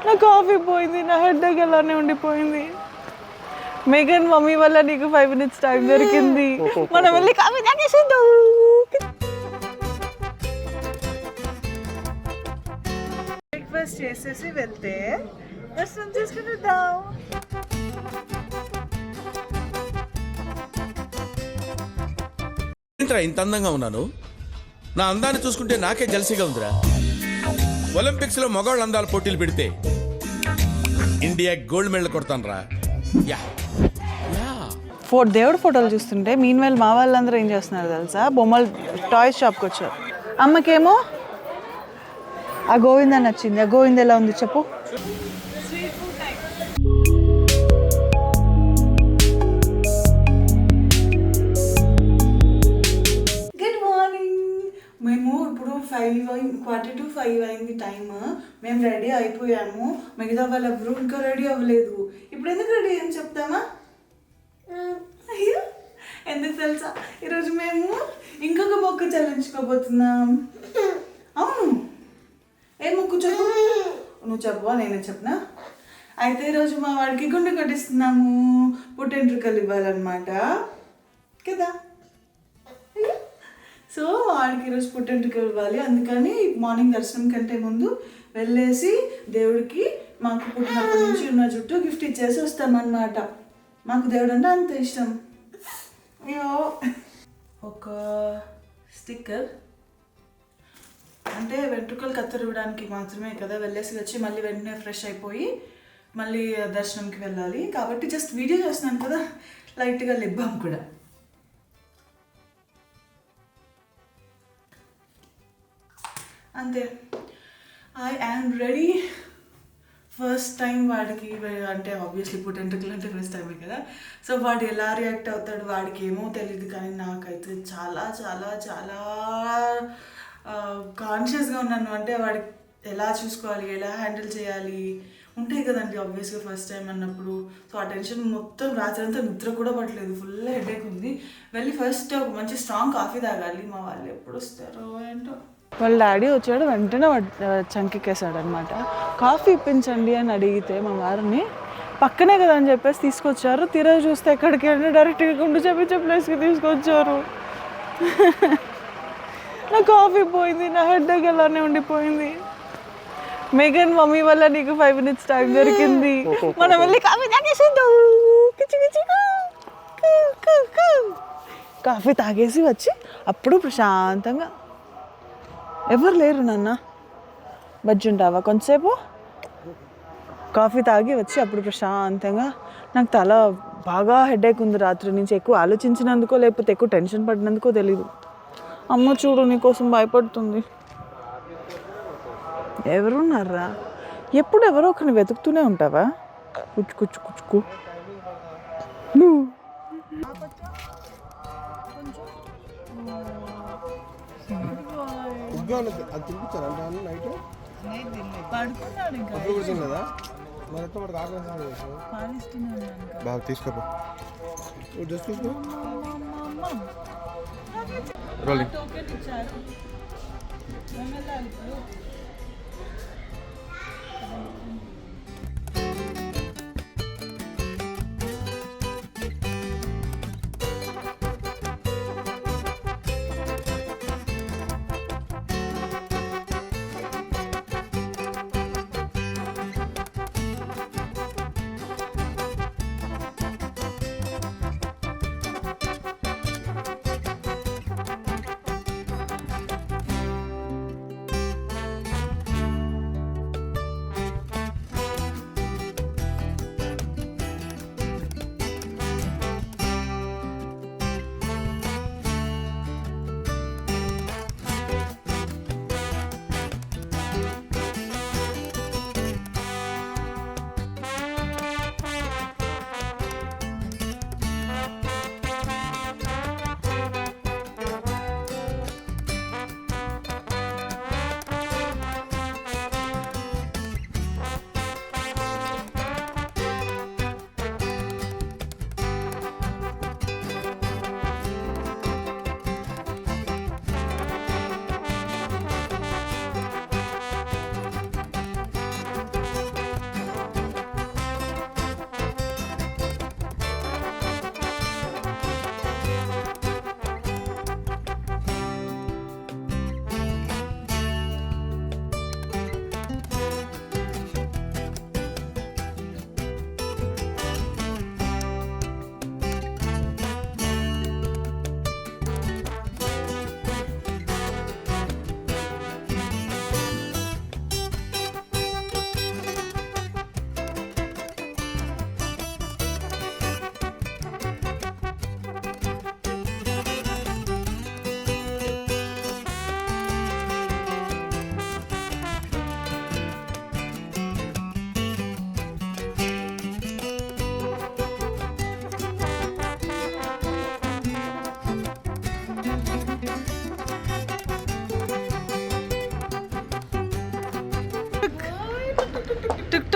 నా కాఫీ పోయింది, నా హెడ్ఏక్ అలానే ఉండిపోయింది. మేఘన్ మమ్మీ వల్ల నీకు 5 minutes టైం దొరికింది. మనం వెళ్ళి కాఫీ తాగేసేద్దాం. బ్రేక్ఫాస్ట్ చేసేసి వెళ్తే దర్శనం చేసుకునిద్దాం. ఏంట్రా ఇంత అందంగా ఉన్నాను? నా అందాన్ని చూసుకుంటే నాకే జలసిగా ఉందిరా. ఒలింపిక్స్ లో మగవాళ్ళ అందాల పోటీలు పెడితే ఇండియా గోల్డ్ మెడల్ కొడతాను రా. దేవుడు ఫోటోలు చూస్తుంటే మీన్ వైల్ మా వాళ్ళందరూ ఏం చేస్తున్నారు తెలుసా? బొమ్మలు టాయ్స్ షాప్కి వచ్చారు. అమ్మకేమో ఆ గోవింద నచ్చింది. ఆ గోవింద ఎలా ఉంది చెప్పు. Good morning. మేము ఇప్పుడు 4:45 అయింది టైమ్. మేము రెడీ అయిపోయాము. మిగతా వాళ్ళు ఎవరు ఇంకా రెడీ అవ్వలేదు. ఇప్పుడు ఎందుకు రెడీ అని చెప్తామా? అయ్యో ఎందుకు తెలుసా? ఈరోజు మేము ఇంకొక మొక్కు చెల్లించుకోబోతున్నాం. అవును, ఏ మొక్కు చెప్పు. నువ్వు చెప్పవా నేనే చెప్పనా? అయితే ఈరోజు మా వాడికి గుండె కట్టిస్తున్నాము. పుట్టెంట్రుకలు ఇవ్వాలన్నమాట కదా. సో వాడికి ఈరోజు పుట్టెంట్రుకలు ఇవ్వాలి. అందుకని మార్నింగ్ దర్శనం కంటే ముందు వెళ్ళేసి దేవుడికి మాకు పుట్టినప్పటి నుంచి ఉన్న జుట్టు గిఫ్ట్ ఇచ్చేసి వస్తామన్నమాట. మాకు దేవుడు అంటే అంత ఇష్టం. అయ్యో ఒక స్టిక్కర్ అంటే వెంట్రుకలు కత్తిరివ్వడానికి మాత్రమే కదా. వెళ్ళేసి వచ్చి మళ్ళీ వెంటనే ఫ్రెష్ అయిపోయి మళ్ళీ దర్శనంకి వెళ్ళాలి కాబట్టి జస్ట్ వీడియో చేస్తున్నాను కదా. లైట్గా లిప్ బామ్ కూడా. అంతే. I am ready. First time వాడికి అంటే ఆబ్వియస్లీ పుట్టెంట్రుకలు అంటే ఫస్ట్ టైమే కదా. సో వాడు ఎలా రియాక్ట్ అవుతాడు వాడికి ఏమో తెలియదు. కానీ నాకైతే చాలా చాలా చాలా కాన్షియస్గా ఉన్నాను. అంటే వాడికి ఎలా చూసుకోవాలి, ఎలా హ్యాండిల్ చేయాలి ఉంటాయి కదండి ఆబ్వియస్గా ఫస్ట్ టైం అన్నప్పుడు. సో ఆ టెన్షన్ మొత్తం రాత్రి అంతా నిద్ర కూడా పట్టలేదు. ఫుల్ హెడేక్ ఉంది. వెళ్ళి ఫస్ట్ ఒక మంచి స్ట్రాంగ్ కాఫీ తాగాలి. మా వాళ్ళు ఎప్పుడు వస్తారో ఏంటో. వాళ్ళ డాడీ వచ్చాడు, వెంటనే చంకెక్కేసాడు అనమాట. కాఫీ ఇప్పించండి అని అడిగితే మా వారిని పక్కనే కదా అని చెప్పేసి తీసుకొచ్చారు. తీరా చూస్తే ఎక్కడికి వెళ్ళి డైరెక్ట్గా గుండు చెప్పించే ప్లేస్కి తీసుకొచ్చారు. నా కాఫీ పోయింది, నా హెడ్ఏక్ అలానే ఉండిపోయింది. మేఘన్ మమ్మీ వల్ల నీకు 5 minutes టైం దొరికింది. మనం వెళ్ళి కాఫీ తాగేసేద్దాం. కాఫీ తాగేసి వచ్చి అప్పుడు ప్రశాంతంగా. ఎవరు లేరు నాన్న, బజ్జి ఉంటావా కొంతసేపు? కాఫీ తాగి వచ్చి అప్పుడు ప్రశాంతంగా. నాకు తల బాగా హెడేక్ ఉంది రాత్రి నుంచి. ఎక్కువ ఆలోచించినందుకో లేకపోతే ఎక్కువ టెన్షన్ పడినందుకో తెలీదు. అమ్మ చూడు నీకోసం భయపడుతుంది. ఎవరున్నారా? ఎప్పుడు ఎవరో ఒకరిని వెతుకుతూనే ఉంటావా? కుచ్చుకుచ్చు కుచ్చుకు. బాగా తీసుకోపో.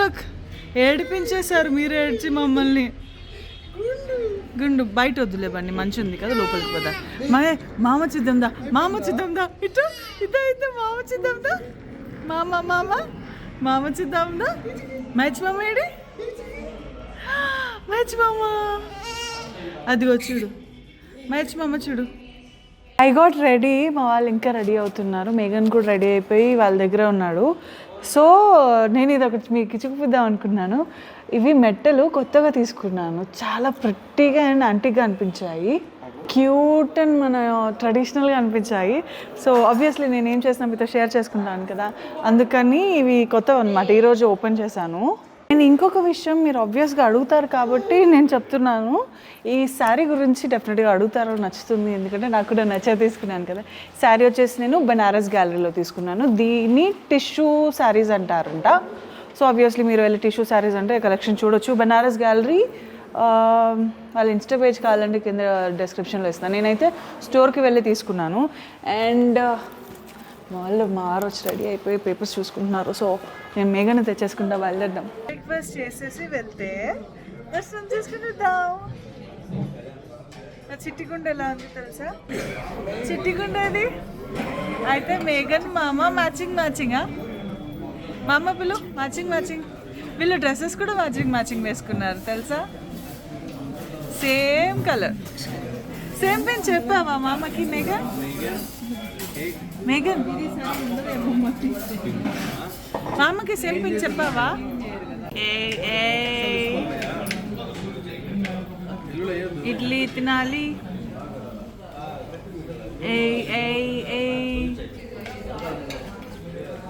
నాటక్ ఏడిపించేశారు మీరు ఏడ్చి మమ్మల్ని. గుండు బయట వద్దులే బండి మంచి ఉంది కదా లోపలికి పదా. మామ చిద్దందా ఇటు ఇటు మామ చిద్దందా మామ చిద్దాందా మ్యాచ్ మామ ఏడి మ్యాచ్ మామ అదిగో చూడు మ్యాచ్ మామ చూడు. I got ready. మా వాళ్ళు ఇంకా రెడీ అవుతున్నారు. మేఘన్ కూడా రెడీ అయిపోయి వాళ్ళ దగ్గర ఉన్నాడు. సో నేను ఇది ఒకటి మీకు చూపిద్దాం అనుకున్నాను. ఇవి మెట్టలు కొత్తగా తీసుకున్నాను. చాలా ప్రిట్టిగా అండ్ యాంటిక్గా అనిపించాయి. క్యూట్ అండ్ మన ట్రెడిషనల్గా అనిపించాయి. సో ఆబ్వియస్లీ నేను ఏం చేసినా మీతో షేర్ చేసుకుంటాను కదా, అందుకని ఇవి కొత్తవి అనమాట. ఈరోజు ఓపెన్ చేశాను. అండ్ ఇంకొక విషయం మీరు ఆబ్వియస్గా అడుగుతారు కాబట్టి నేను చెప్తున్నాను. ఈ శారీ గురించి డెఫినెట్గా అడుగుతారో నచ్చుతుంది, ఎందుకంటే నాకు కూడా నచ్చే తీసుకున్నాను కదా. శారీ వచ్చేసి నేను బెనారస్ గ్యాలరీలో తీసుకున్నాను. దీన్ని టిష్యూ శారీస్ అంటారంట. సో ఆబ్వియస్లీ మీరు వెళ్ళి టిష్యూ శారీస్ అంటే కలెక్షన్ చూడొచ్చు. బెనారస్ గ్యాలరీ వాళ్ళ ఇన్స్టా పేజ్ కావాలంటే కింద డిస్క్రిప్షన్లో ఇస్తాను. నేనైతే స్టోర్కి వెళ్ళి తీసుకున్నాను. అండ్ వాళ్ళు వచ్చి రెడీ అయిపోయి పేపర్స్ చూసుకుంటున్నారు. సో నేను మేఘని తెచ్చేసుకుంటా, వెళ్ళేద్దాం. బ్రేక్ఫాస్ట్ చేసేసి వెళ్తే దర్శనం చేసుకుంటాం. చిట్టిగుండ ఎలా ఉంది తెలుసా? చిట్టిగుండ అది. అయితే మేఘన్ మామ మ్యాచింగా మామ పిలు మ్యాచింగ్. వీళ్ళు డ్రెస్సెస్ కూడా మ్యాచింగ్ వేసుకున్నారు తెలుసా? Same colour same pen. చెప్పావా మామకి మేఘన్ మామకి సేమ్ పెన్ చెప్పావా? ఇడ్లీ తినాలి.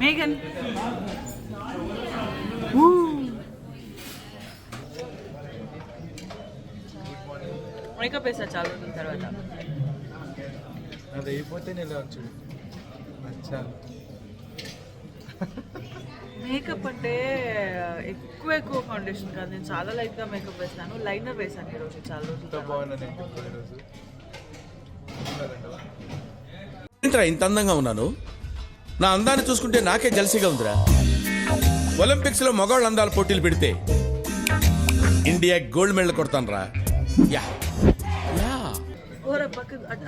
మేఘన్ మేకప్ వేసా చాలా రోజుల తర్వాత. అది అయిపోతే నేను చూడు మేకప్ అంటే ఎక్కువ ఫౌండేషన్ కాదు, నేను చాలా లైట్గా మేకప్ వేస్తాను. లైనర్ వేసాను ఈరోజు చాలా రోజులు. ఏంట్రా ఇంత అందంగా ఉన్నాను? నా అందాన్ని చూసుకుంటే నాకే జలసిగా ఉందిరా. ఒలింపిక్స్ లో మగవాళ్ళ అందాల పోటీలు పెడితే ఇండియా గోల్డ్ మెడల్ కొడతాను రా.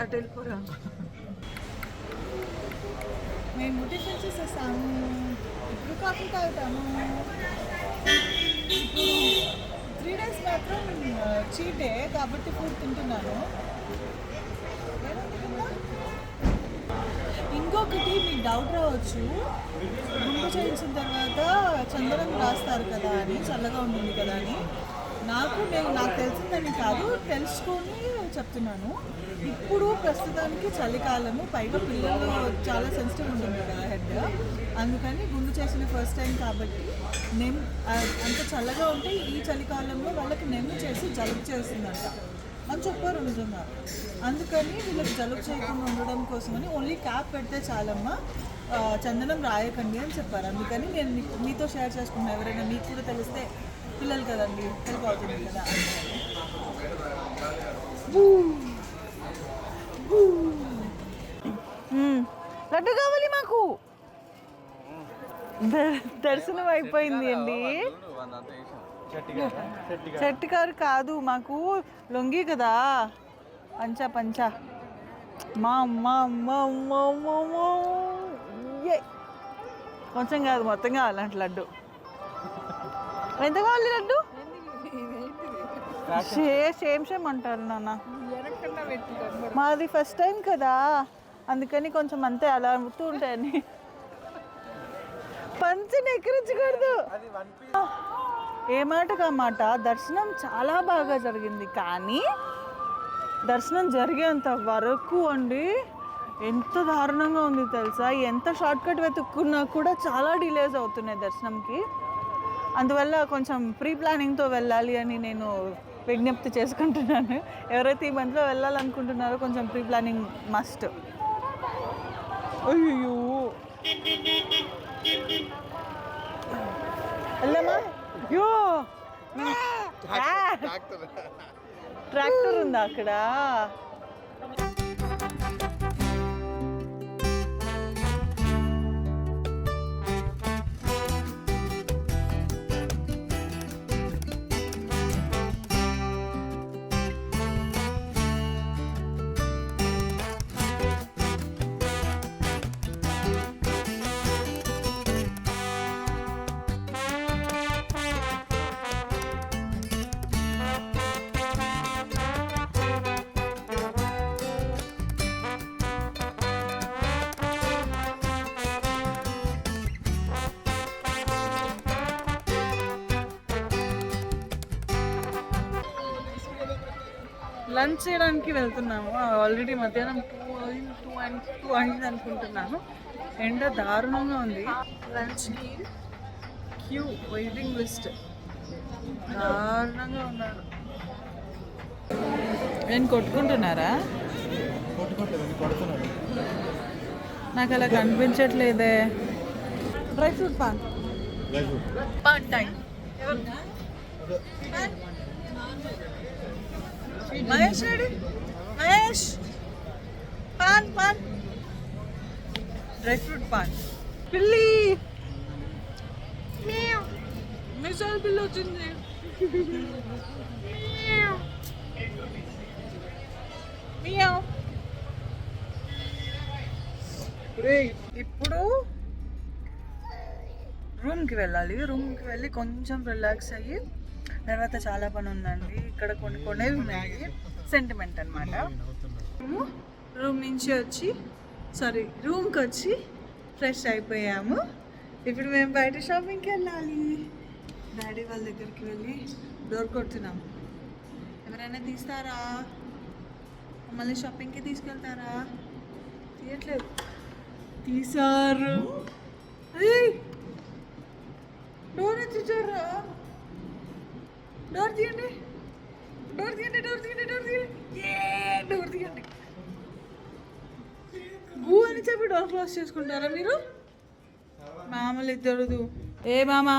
అటు వెళ్ళిపోరా. మేము మ్యూటేషన్ చేసేస్తాము. ఇప్పుడు కాఫీ తాగుతాము. ఇప్పుడు 3 days మాత్రం చీట్ డే కాబట్టి ఫుడ్ తింటున్నాను. ఇంకొకటి మీకు డౌట్ రావచ్చు, గుండు చేయించిన తర్వాత చందనం రాస్తారు కదా అని, చల్లగా ఉంటుంది కదా అని. నాకు తెలిసిందని కాదు, తెలుసుకొని చెప్తున్నాను. ఇప్పుడు ప్రస్తుతానికి చలికాలము, పైగా పిల్లలు చాలా సెన్సిటివ్ ఉంటుంది కదా హెడ్, అందుకని గుండు చేసిన ఫస్ట్ టైం కాబట్టి అంత చల్లగా ఉంటే ఈ చలికాలంలో వాళ్ళకి నెమ్ము చేసి జలుబు చేస్తుందంట అని చెప్పారు నిజంగా. అందుకని వీళ్ళకి జలుబు చేయకుండా ఉండడం కోసమని ఓన్లీ క్యాప్ పెడితే చాలమ్మా, చందనం రాయకండి అని చెప్పారు. అందుకని నేను మీతో షేర్ చేసుకున్నాను. ఎవరైనా మీకు కూడా తెలిస్తే, పిల్లలు కదండి, హెల్ప్ అవుతుంది కదా. లడ్డు కావాలి మాకు. దర్శనం అయిపోయింది అండి. చెట్టుకారు కాదు, మాకు లొంగి కదా, పంచా మా కొంచెం కాదు మొత్తం కావాలి అంటే లడ్డు. ఎంత కావాలి లడ్డు? సేమ్ అంటారు నాన్న. మాది ఫస్ట్ టైం కదా, అందుకని కొంచెం అంతే అలా అవుతూ ఉంటాయని. పంచని ఎక్కిరించకూడదు. ఏ మాటగా మాట. దర్శనం చాలా బాగా జరిగింది, కానీ దర్శనం జరిగేంత వరకు అండి ఎంత దారుణంగా ఉంది తెలుసా. ఎంత షార్ట్కట్ వెతుక్కున్నా కూడా చాలా డిలేస్ అవుతున్నాయి దర్శనంకి. అందువల్ల కొంచెం ప్రీ ప్లానింగ్తో వెళ్ళాలి అని నేను విజ్ఞప్తి చేసుకుంటున్నాను. ఎవరైతే ఈ మంత్లో వెళ్ళాలనుకుంటున్నారో కొంచెం ప్రీ ప్లానింగ్ మస్ట్. అయ్యో వెళ్ళమా? అయ్యో ట్రాక్టర్ ఉందా అక్కడ? లంచ్ చేయడానికి వెళ్తున్నాము. ఆల్రెడీ మధ్యాహ్నం 2 అయింది అనుకుంటున్నాను. ఎండ దారుణంగా ఉంది. లంచ్కి క్యూ వెయిటింగ్ లిస్ట్ దారుణంగా ఉన్నారు. నేను కొట్టుకుంటున్నారా? నాకు అలా కనిపించట్లేదే. Dry fruit pan time. Mahesh ready? Mahesh pan dry fruit pan. పిల్లి మిసాల్ పిల్లి వచ్చింది. ఇప్పుడు రూమ్కి వెళ్ళాలి. రూమ్కి వెళ్ళి కొంచెం రిలాక్స్ అయ్యి తర్వాత చాలా పని ఉందండి. ఇక్కడ కొనేవి ఉన్నాయి, సెంటిమెంట్ అనమాట. రూమ్కి వచ్చి ఫ్రెష్ అయిపోయాము. ఇప్పుడు మేము బయట షాపింగ్కి వెళ్ళాలి. డాడీ వాళ్ళ దగ్గరికి వెళ్ళి డోర్ కొడుతున్నాము. ఎవరైనా తీస్తారా? మళ్ళీ షాపింగ్కి తీసుకెళ్తారా? తీయట్లేదు. తీసారు. డోర్ తెచ్చారా? డోర్ తీయండి. గూ అని చెప్పి డోర్ క్లోజ్ చేసుకుంటారా మీరు? మామూలు ఇద్దరుదు. ఏ మామా,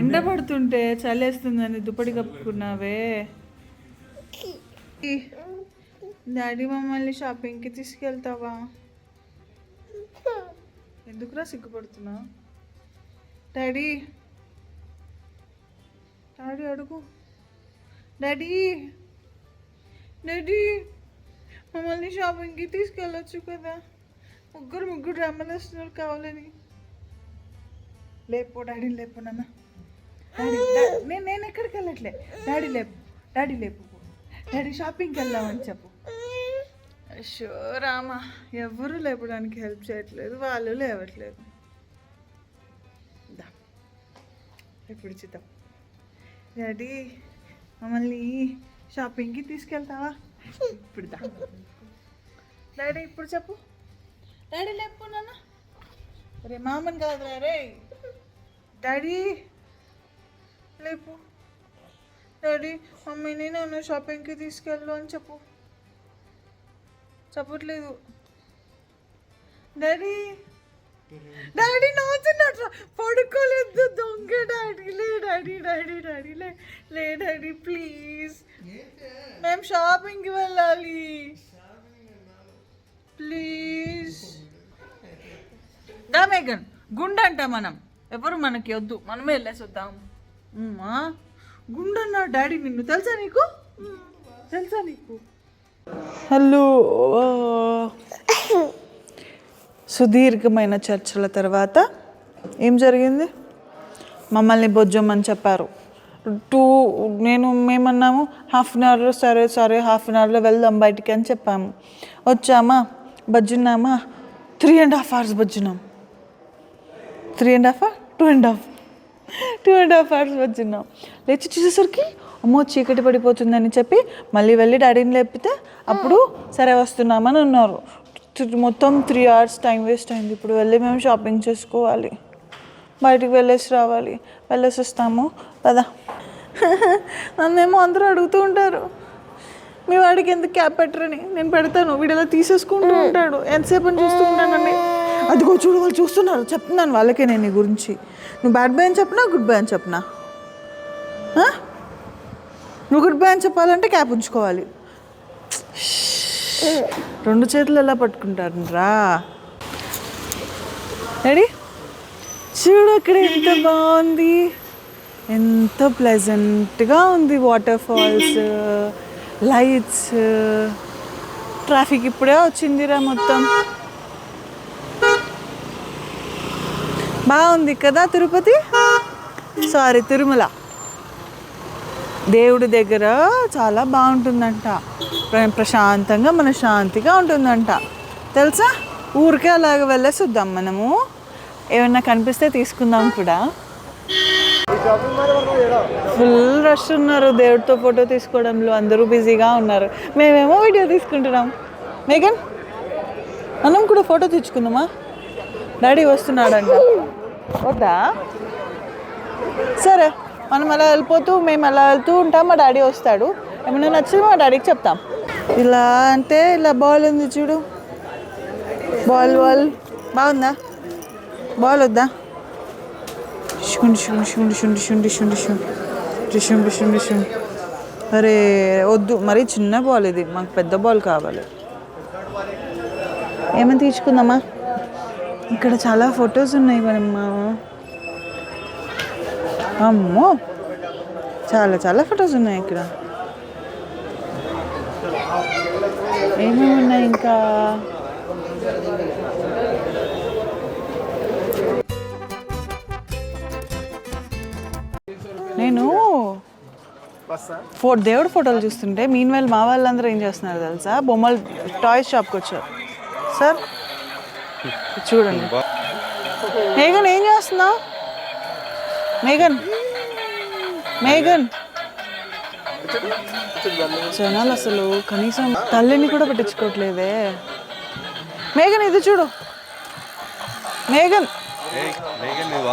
ఎండ పడుతుంటే చలేస్తుందని దుప్పటి కప్పుకున్నావే. డాడీ మమ్మల్ని షాపింగ్కి తీసుకెళ్తావా? ఎందుకురా సిగ్గుపడుతున్నావు? డాడీ అడుగు. డాడీ మమ్మల్ని షాపింగ్కి తీసుకెళ్ళొచ్చు కదా. ముగ్గురు డ్రామాలు వస్తున్నారు కావాలని. లేపు డాడీ, లేపు నాన్న. నేను ఎక్కడికి వెళ్ళట్లే. డాడీ లేపు. డాడీ షాపింగ్కి వెళ్దామని చెప్పు. అయ్యో రామా, ఎవరు లేపడానికి హెల్ప్ చేయట్లేదు, వాళ్ళు లేవట్లేదు. ఇప్పుడు చూద్దాం. డాడీ మమ్మల్ని షాపింగ్కి తీసుకెళ్తావా? ఇప్పుడు డాడీ ఇప్పుడు చెప్పు. డాడీ లేపు నాన్న. రే మామని కాదురా రే. డాడీ లేపు. డాడీ మమ్మీని నన్ను షాపింగ్కి తీసుకెళ్ళు అని చెప్పు. చెప్పట్లేదు. డాడీ నవ్వుతున్నట్రా. పడుకోలేదు దొంగ. డాడీ ప్లీజ్, మేము షాపింగ్కి వెళ్ళాలి ప్లీజ్. దా మేఘన్, గుండంట మనం. ఎవరు మనకి వద్దు, మనమే వెళ్ళేసి వద్దాం. గుండన్నా డాడీ నిన్ను తెలుసా నీకు? హలో. సుదీర్ఘమైన చర్చల తర్వాత ఏం జరిగింది? మమ్మల్ని బొజ్జమ్మని చెప్పారు. మేమన్నాము హాఫ్ అన్ అవర్లో. సరే హాఫ్ అన్ అవర్లో వెళ్దాం బయటికి అని చెప్పాము. వచ్చామా, బజ్జున్నామా, 3.5 hours బజ్జున్నాం. 3.5 2.5 hours బజ్జున్నాం. లేచి చూసేసరికి అమ్మో చీకటి పడిపోతుందని చెప్పి మళ్ళీ వెళ్ళి డాడీని లేపితే అప్పుడు సరే వస్తున్నామని అన్నారు. మొత్తం 3 hours టైం వేస్ట్ అయింది. ఇప్పుడు వెళ్ళి మేము షాపింగ్ చేసుకోవాలి, బయటికి వెళ్ళేసి వస్తాము కదా. నన్నేమో అందరూ అడుగుతూ ఉంటారు, మీ వాడికి ఎందుకు క్యాప్ పెట్టరని. నేను పెడతాను, వీడియోలో తీసేసుకుంటూ ఉంటాడు. ఎంతసేపు అని చూస్తూ ఉంటానని. అదిగో చూడు, వాళ్ళు చూస్తున్నారు. చెప్తున్నాను వాళ్ళకే నేను నీ గురించి. నువ్వు బ్యాడ్ బాయ్ అని చెప్పినా, గుడ్ బాయ్ అని చెప్పినా? నువ్వు గుడ్ బాయ్ అని చెప్పాలంటే క్యాప్ ఉంచుకోవాలి. 2 చేతులు ఎలా పట్టుకుంటారు రా? రెడీ? చూడు అక్కడ ఎంత బాగుంది, ఎంత ప్లెజెంట్గా ఉంది. వాటర్ ఫాల్స్, లైట్స్, ట్రాఫిక్ ఇప్పుడే వచ్చిందిరా మొత్తం. బాగుంది కదా తిరుమల. దేవుడి దగ్గర చాలా బాగుంటుందంట, ప్రశాంతంగా మనశ్శాంతిగా ఉంటుందంట తెలుసా. ఊరికే అలాగ వెళ్ళేసి వద్దాం మనము. ఏమన్నా కనిపిస్తే తీసుకుందాం కూడా. ఫుల్ రష్ ఉన్నారు దేవుడితో ఫోటో తీసుకోవడంలో, అందరూ బిజీగా ఉన్నారు. మేమేమో వీడియో తీసుకుంటున్నాం. మేఘన్, మనం కూడా ఫోటో తెచ్చుకుందామా? డాడీ వస్తున్నాడంట. వద్దా? సరే, మనం అలా వెళ్ళిపోతూ మేము అలా వెళ్తూ ఉంటాం. మా డాడీ వస్తాడు. ఏమైనా నచ్చింది మా డాడీకి చెప్తాం. ఇలా అంటే ఇలా బాల్ ఉంది చూడు, బాల్ బాగుందా? బాల్ వద్దా? అరే వద్దు, మరీ చిన్న బాల్ ఇది, మాకు పెద్ద బాల్ కావాలి. ఏమైనా తీసుకుందామా? ఇక్కడ చాలా ఫొటోస్ ఉన్నాయి మనమ్మా. అమ్మో, చాలా ఫొటోస్ ఉన్నాయి ఇక్కడ. ఏమేమి ఉన్నాయి ఇంకా? నేను దేవుడు ఫోటోలు చూస్తుంటే మీన్ మా వాళ్ళందరూ ఏం చేస్తున్నారు తెలుసా? బొమ్మలు టాయ్స్ షాప్కి వచ్చారు. సార్ చూడండి. మేఘన్ ఏం చేస్తున్నావు? మేఘన్ జనాలు అసలు కనీసం తల్లిని కూడా పట్టించుకోవట్లేదే. మేఘన్ ఇది చూడు. మేఘన్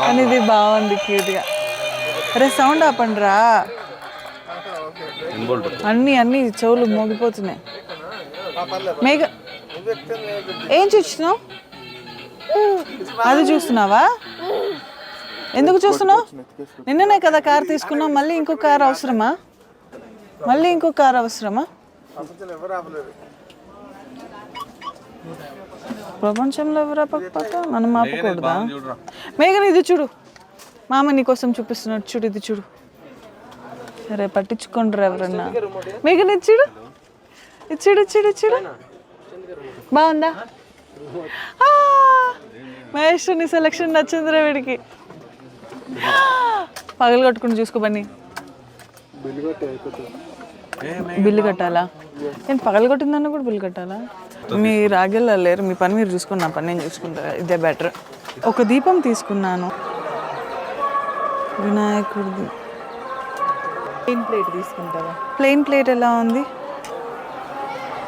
అని ఇది బాగుంది క్యూట్గా. అరే సౌండ్ ఆపండి రా, అన్ని చెవులు మోగిపోతున్నాయి. మేఘన్ ఏం చూస్తున్నావు? అది చూస్తున్నావా? ఎందుకు చూస్తున్నావు? నిన్ననే కదా కార్ తీసుకున్నావు, మళ్ళీ ఇంకో కార్ అవసరమా? ప్రపంచంలో ఎవరు ఆపకపోతే మనం ఆపకూడదా? మేఘన్ ఇది చూడు, మామ నీకోసం చూపిస్తున్నాడు చూడు, ఇది చూడు. సరే పట్టించుకోండి ఎవరన్నా. మేఘన్ ఇది చూడు. బాగుందా? మహేష్ నీ సెలక్షన్ నచ్చిందిరా వీడికి. పగలు కట్టుకుని చూసుకో బన్నీ. బిల్లు కట్టాలా? నేను పగలు కొట్టిందన్న కూడా బిల్లు కట్టాలా? మీరు ఆగెళ్ళలేరు, మీ పని మీరు చూసుకుని నా పని నేను చూసుకుంటా, ఇదే బెటర్. ఒక దీపం తీసుకున్నాను, వినాయకుడిది. ప్లెయిన్ ప్లేట్ తీసుకుంటావా? ప్లెయిన్ ప్లేట్ ఎలా ఉంది?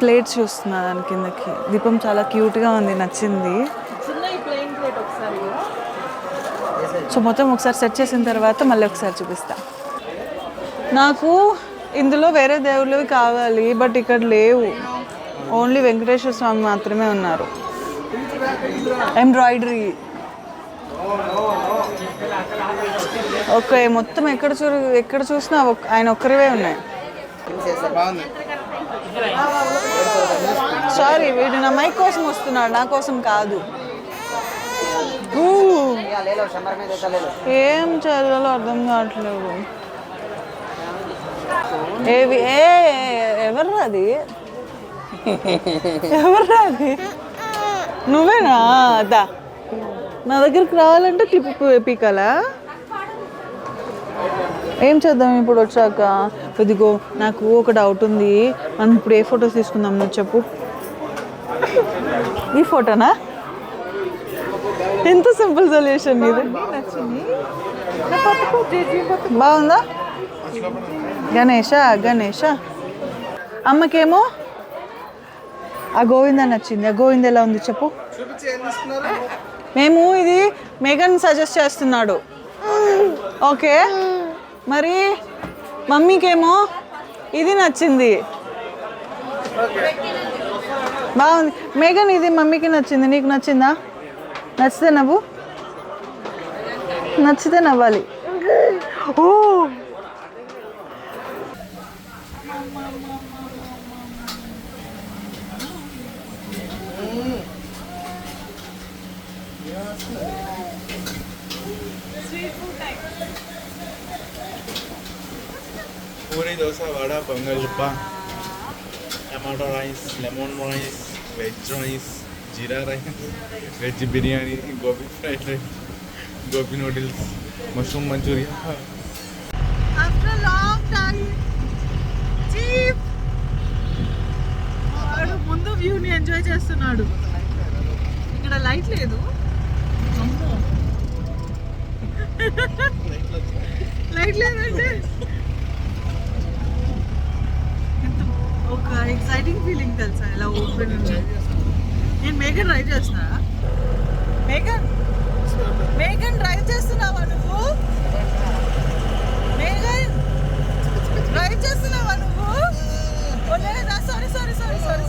ప్లేట్స్ చూస్తున్నా దాని కిందకి. దీపం చాలా క్యూట్గా ఉంది, నచ్చింది. సో మొత్తం ఒకసారి సెట్ చేసిన తర్వాత మళ్ళీ ఒకసారి చూపిస్తా. నాకు ఇందులో వేరే దేవుళ్ళు కావాలి, బట్ ఇక్కడ లేవు. ఓన్లీ వెంకటేశ్వర స్వామి మాత్రమే ఉన్నారు. ఎంబ్రాయిడరీ ఓకే, మొత్తం ఎక్కడ చూసినా ఆయన ఒక్కరివే ఉన్నాయి. సారీ, వీడు నా మైక్ కోసం వస్తున్నాడు, నా కోసం కాదు. ఏం చదవాలో అర్థం కావట్లేదు. ఎవర్రా అది? నువ్వేనా? అదా నా దగ్గరికి రావాలంటే క్లిప్ పీకాలా? ఏం చేద్దాం ఇప్పుడు వచ్చాక? ఇదిగో నాకు ఒక డౌట్ ఉంది, మనం ఇప్పుడు ఏ ఫొటోస్ తీసుకుందాం నువ్వు చెప్పు. ఈ ఫోటోనా? ఎంత సింపుల్ సొల్యూషన్ ఇది. బాగుందా? గణేష అమ్మకేమో ఆ గోవింద నచ్చింది. ఆ గోవింద ఎలా ఉంది చెప్పు. మేము ఇది మేఘన్ సజెస్ట్ చేస్తున్నాడు. ఓకే, మరి మమ్మీకేమో ఇది నచ్చింది. బాగుంది మేఘన్, ఇది మమ్మీకి నచ్చింది. నీకు నచ్చిందా? నచ్చితే నవ్వాలి. ఓ పూరి, దోశ, వడ, పొంగల్ప, tomato rice, lemon rice, veg rice, jeera rice, veg biryani, gobi fried rice, gobi noodles, mushroom Manchuria. After long time chief వాడు ముందు వ్యూని ఎంజాయ్ చేస్తున్నాడు. ఇక్కడ లైట్ లేదు. లైట్ లేదంటే ఎంత ఒక ఎక్సైటింగ్ ఫీలింగ్ తెలుసా ఇలా ఓపెన్ నేను మేఘన్ డ్రైవ్ చేస్తున్నా మేఘన్ డ్రైవ్ చేస్తున్నావా నువ్వు మేఘన్ డ్రైవ్ చేస్తున్నావా నువ్వు లేదా సారీ